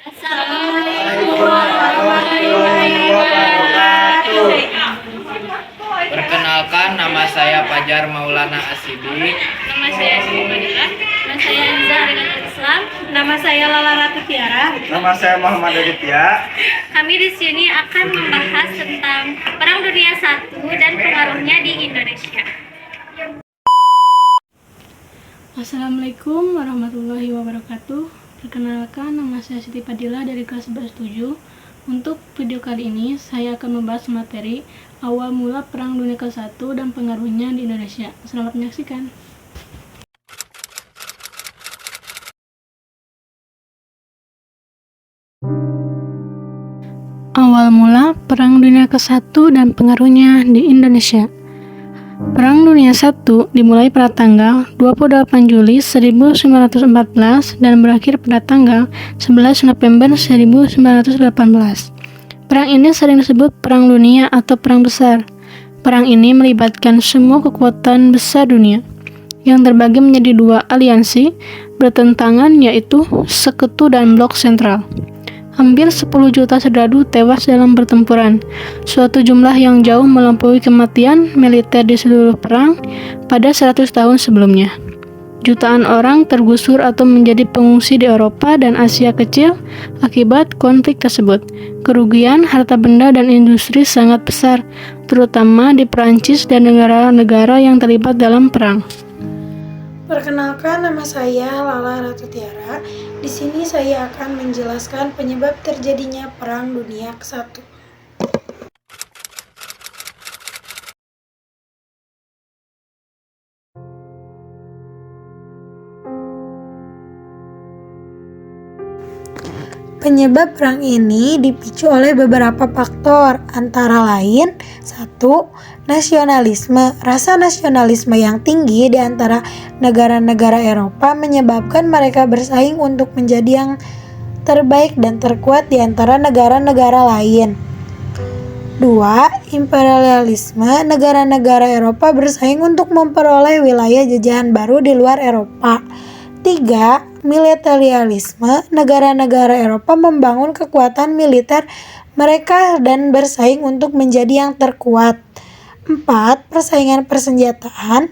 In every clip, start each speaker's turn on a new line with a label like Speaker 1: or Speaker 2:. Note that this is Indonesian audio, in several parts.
Speaker 1: Assalamualaikum warahmatullahi wabarakatuh.
Speaker 2: Perkenalkan, nama saya Fajar Maulana Asidik.
Speaker 1: Nama saya Siti Fadilah. Nama saya Zahra Islam. Nama saya Lala Ratu Tiara.
Speaker 3: Nama saya Muhammad Aditya.
Speaker 1: Kami di sini akan membahas tentang Perang Dunia I dan pengaruhnya di Indonesia.
Speaker 4: Assalamualaikum warahmatullahi wabarakatuh. Perkenalkan, nama saya Siti Fadilah dari kelas 11-7. Untuk video kali ini, saya akan membahas materi awal mula Perang Dunia ke-1 dan pengaruhnya di Indonesia. Selamat menyaksikan. Awal mula Perang Dunia ke-1 dan pengaruhnya di Indonesia. Perang Dunia I dimulai pada tanggal 28 Juli 1914 dan berakhir pada tanggal 11 November 1918. Perang ini sering disebut Perang Dunia atau Perang Besar. Perang ini melibatkan semua kekuatan besar dunia yang terbagi menjadi dua aliansi bertentangan, yaitu Sekutu dan Blok Sentral. Hampir 10 juta serdadu tewas dalam pertempuran, suatu jumlah yang jauh melampaui kematian militer di seluruh perang pada 100 tahun sebelumnya. Jutaan orang tergusur atau menjadi pengungsi di Eropa dan Asia Kecil akibat konflik tersebut. Kerugian harta benda dan industri sangat besar, terutama di Perancis dan negara-negara yang terlibat dalam perang.
Speaker 5: Perkenalkan, nama saya Lala Ratu Tiara. Di sini saya akan menjelaskan penyebab terjadinya Perang Dunia ke-1. Penyebab perang ini dipicu oleh beberapa faktor, antara lain 1. Nasionalisme. Rasa nasionalisme yang tinggi di antara negara-negara Eropa menyebabkan mereka bersaing untuk menjadi yang terbaik dan terkuat di antara negara-negara lain. 2. Imperialisme. Negara-negara Eropa bersaing untuk memperoleh wilayah jajahan baru di luar Eropa. 3. Militerisme. Negara-negara Eropa membangun kekuatan militer mereka dan bersaing untuk menjadi yang terkuat. 4. Persaingan persenjataan.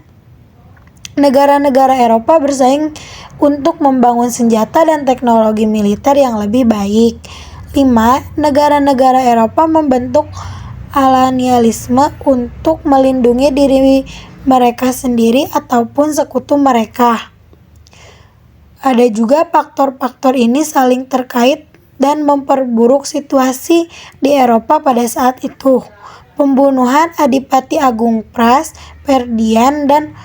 Speaker 5: Negara-negara Eropa bersaing untuk membangun senjata dan teknologi militer yang lebih baik. 5. Negara-negara Eropa membentuk kolonialisme untuk melindungi diri mereka sendiri ataupun sekutu mereka. Ada juga faktor-faktor ini saling terkait dan memperburuk situasi di Eropa pada saat itu. Pembunuhan Adipati Agung Pras, Ferdinand dan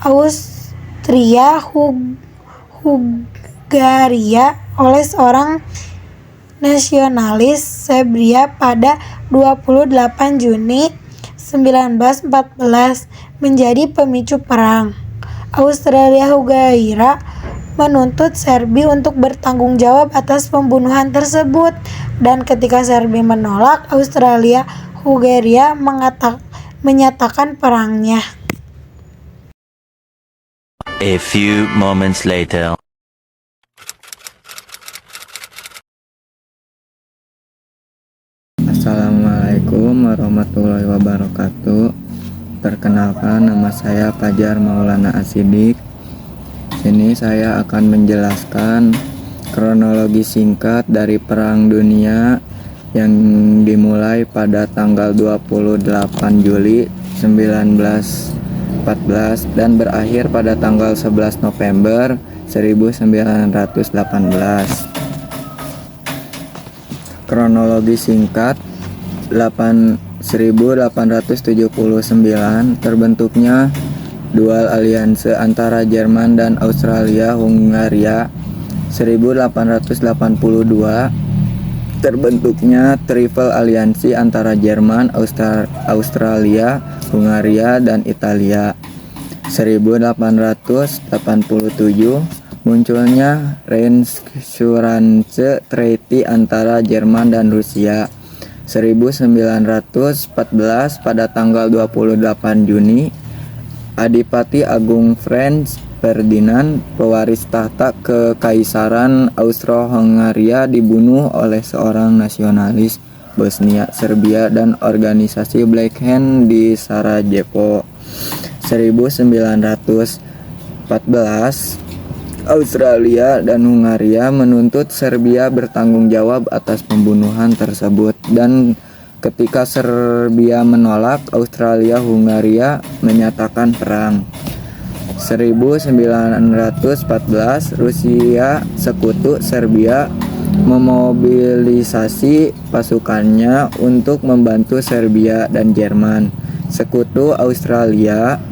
Speaker 5: Austria-Hungaria oleh seorang nasionalis Serbia pada 28 Juni 1914 menjadi pemicu perang. Austria-Hungaria menuntut Serbia untuk bertanggung jawab atas pembunuhan tersebut, dan ketika Serbia menolak, Austria-Hungaria menyatakan perangnya.
Speaker 6: A few moments later.
Speaker 2: Assalamualaikum warahmatullahi wabarakatuh. Perkenalkan, nama saya Fajar Maulana Asidik. Sini saya akan menjelaskan kronologi singkat dari Perang Dunia yang dimulai pada tanggal 28 Juli 1914 dan berakhir pada tanggal 11 November 1918. Kronologi singkat 1879 terbentuknya Dual Alianse antara Jerman dan Austria-Hungaria. 1882 terbentuknya Triple Aliansi antara Jerman, Australia, Hungaria, dan Italia. 1887 munculnya Rheinschurance Treaty antara Jerman dan Rusia. 1914 pada tanggal 28 Juni Adipati Agung Franz Ferdinand, pewaris tahta Kekaisaran Austro-Hungaria, dibunuh oleh seorang nasionalis Bosnia, Serbia, dan organisasi Black Hand di Sarajevo. 1914, Australia dan Hungaria menuntut Serbia bertanggung jawab atas pembunuhan tersebut, dan ketika Serbia menolak, Australia-Hungaria menyatakan perang. 1914, Rusia Sekutu Serbia memobilisasi pasukannya untuk membantu Serbia dan Jerman. Sekutu Australia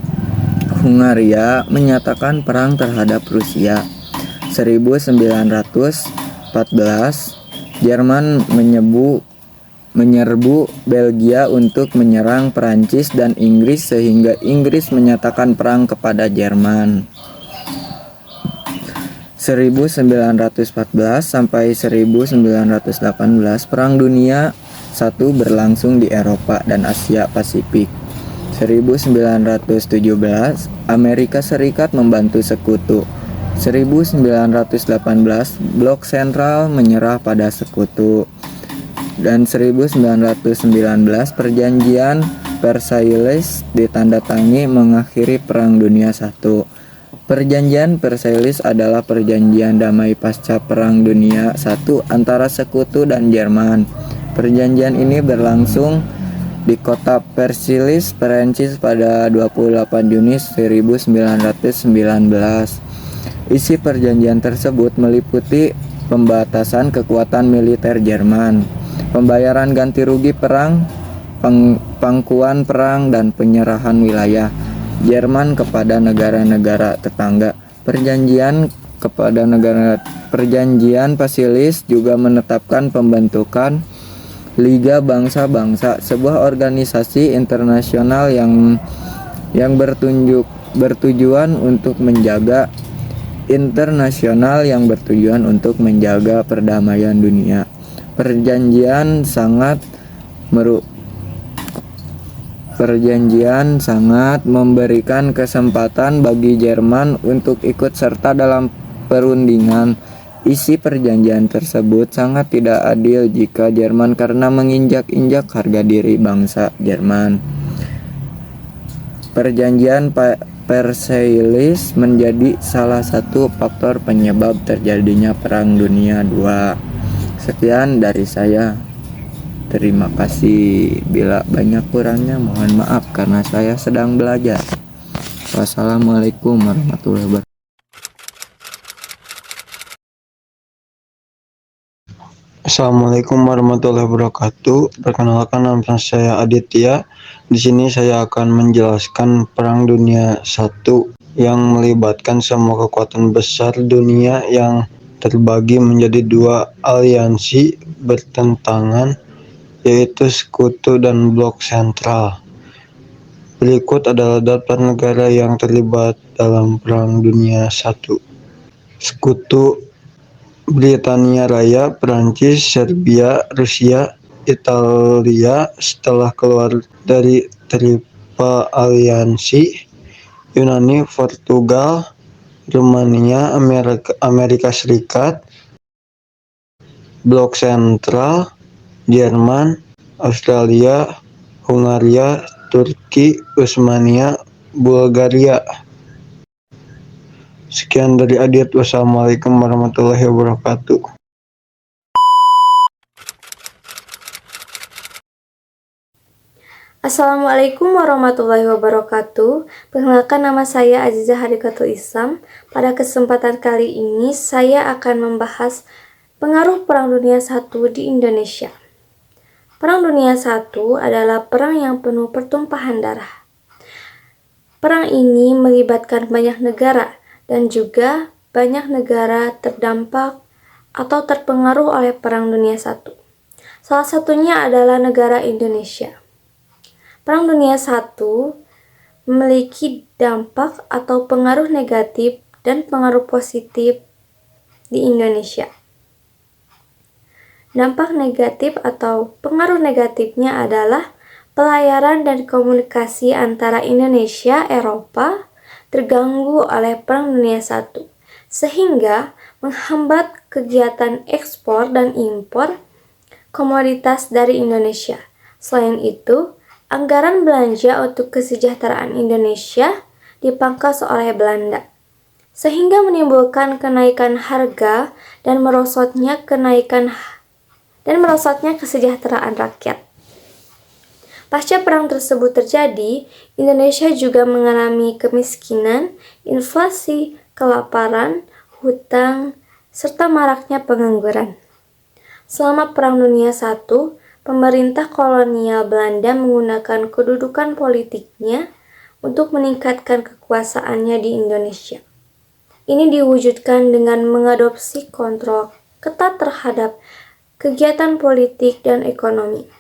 Speaker 2: Hungaria menyatakan perang terhadap Rusia. 1914, Jerman menyerbu Belgia untuk menyerang Perancis dan Inggris, sehingga Inggris menyatakan perang kepada Jerman. 1914 sampai 1918, Perang Dunia I berlangsung di Eropa dan Asia Pasifik. 1917, Amerika Serikat membantu Sekutu. 1918, Blok Sentral menyerah pada Sekutu. Dan 1919, Perjanjian Versailles ditandatangani mengakhiri Perang Dunia I. Perjanjian Versailles adalah perjanjian damai pasca Perang Dunia I antara Sekutu dan Jerman. Perjanjian ini berlangsung di kota Versailles, Perancis pada 28 Juni 1919. Isi perjanjian tersebut meliputi pembatasan kekuatan militer Jerman, pembayaran ganti rugi perang, pangkuan perang, dan penyerahan wilayah Jerman kepada negara-negara tetangga. Perjanjian Versailles juga menetapkan pembentukan Liga Bangsa-Bangsa, sebuah organisasi internasional yang bertujuan untuk menjaga perdamaian dunia. Perjanjian sangat memberikan kesempatan bagi Jerman untuk ikut serta dalam perundingan. Isi perjanjian tersebut sangat tidak adil jika Jerman karena menginjak-injak harga diri bangsa Jerman. Perjanjian Versailles menjadi salah satu faktor penyebab terjadinya Perang Dunia II. Sekian dari saya. Terima kasih. Bila banyak kurangnya mohon maaf karena saya sedang belajar. Wassalamualaikum warahmatullahi wabarakatuh.
Speaker 7: Assalamualaikum warahmatullahi wabarakatuh. Perkenalkan, nama saya Aditya. Di sini saya akan menjelaskan Perang Dunia I yang melibatkan semua kekuatan besar dunia yang terbagi menjadi dua aliansi bertentangan, yaitu Sekutu dan Blok Sentral. Berikut adalah daftar negara yang terlibat dalam Perang Dunia I. Sekutu: Britania Raya, Prancis, Serbia, Rusia, Italia setelah keluar dari Triple Aliansi, Yunani, Portugal, Rumania, Amerika Serikat. Blok Sentral: Jerman, Australia, Hungaria, Turki, Utsmania, Bulgaria. Sekian dari Adit. Wassalamualaikum warahmatullahi wabarakatuh.
Speaker 8: Assalamualaikum warahmatullahi wabarakatuh. Perkenalkan, nama saya Azizah Hadikatul Islam. Pada kesempatan kali ini saya akan membahas pengaruh Perang Dunia I di Indonesia. Perang Dunia I adalah perang yang penuh pertumpahan darah. Perang ini melibatkan banyak negara dan juga banyak negara terdampak atau terpengaruh oleh Perang Dunia I. Salah satunya adalah negara Indonesia. Perang Dunia I memiliki dampak atau pengaruh negatif dan pengaruh positif di Indonesia. Dampak negatif atau pengaruh negatifnya adalah pelayaran dan komunikasi antara Indonesia, Eropa, terganggu oleh Perang Dunia I, sehingga menghambat kegiatan ekspor dan impor komoditas dari Indonesia. Selain itu, anggaran belanja untuk kesejahteraan Indonesia dipangkas oleh Belanda, sehingga menimbulkan kenaikan harga dan merosotnya kesejahteraan rakyat. Pasca perang tersebut terjadi, Indonesia juga mengalami kemiskinan, inflasi, kelaparan, hutang, serta maraknya pengangguran. Selama Perang Dunia I, pemerintah kolonial Belanda menggunakan kedudukan politiknya untuk meningkatkan kekuasaannya di Indonesia. Ini diwujudkan dengan mengadopsi kontrol ketat terhadap kegiatan politik dan ekonomi.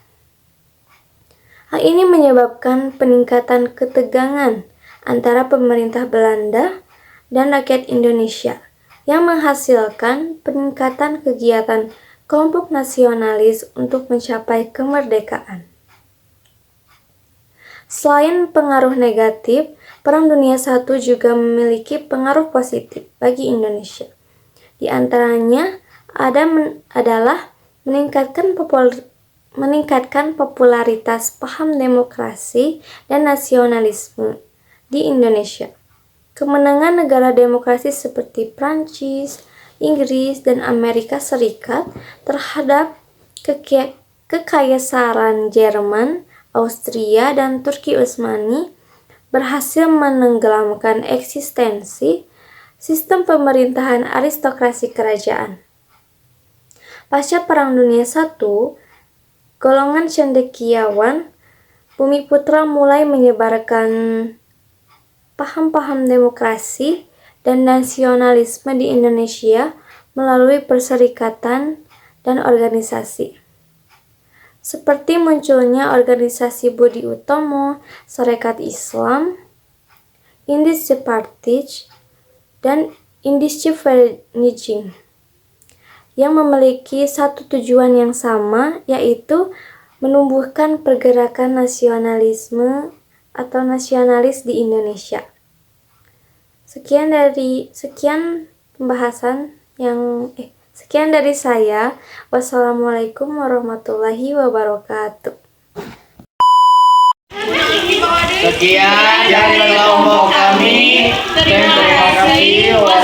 Speaker 8: Hal ini menyebabkan peningkatan ketegangan antara pemerintah Belanda dan rakyat Indonesia yang menghasilkan peningkatan kegiatan kelompok nasionalis untuk mencapai kemerdekaan. Selain pengaruh negatif, Perang Dunia I juga memiliki pengaruh positif bagi Indonesia. Di antaranya adalah meningkatkan popularitas paham demokrasi dan nasionalisme di Indonesia. Kemenangan negara demokrasi seperti Prancis, Inggris, dan Amerika Serikat terhadap kekaisaran Jerman, Austria, dan Turki Utsmani berhasil menenggelamkan eksistensi sistem pemerintahan aristokrasi kerajaan. Pasca Perang Dunia I, golongan cendekiawan Bumiputra mulai menyebarkan paham-paham demokrasi dan nasionalisme di Indonesia melalui perserikatan dan organisasi. Seperti munculnya organisasi Budi Utomo, Sarekat Islam, Indische Partij, dan Indische Vereniging, yang memiliki satu tujuan yang sama, yaitu menumbuhkan pergerakan nasionalisme atau nasionalis di Indonesia. Sekian dari saya. Wassalamualaikum warahmatullahi wabarakatuh.
Speaker 3: Sekian dari kelompok kami. Terima kasih.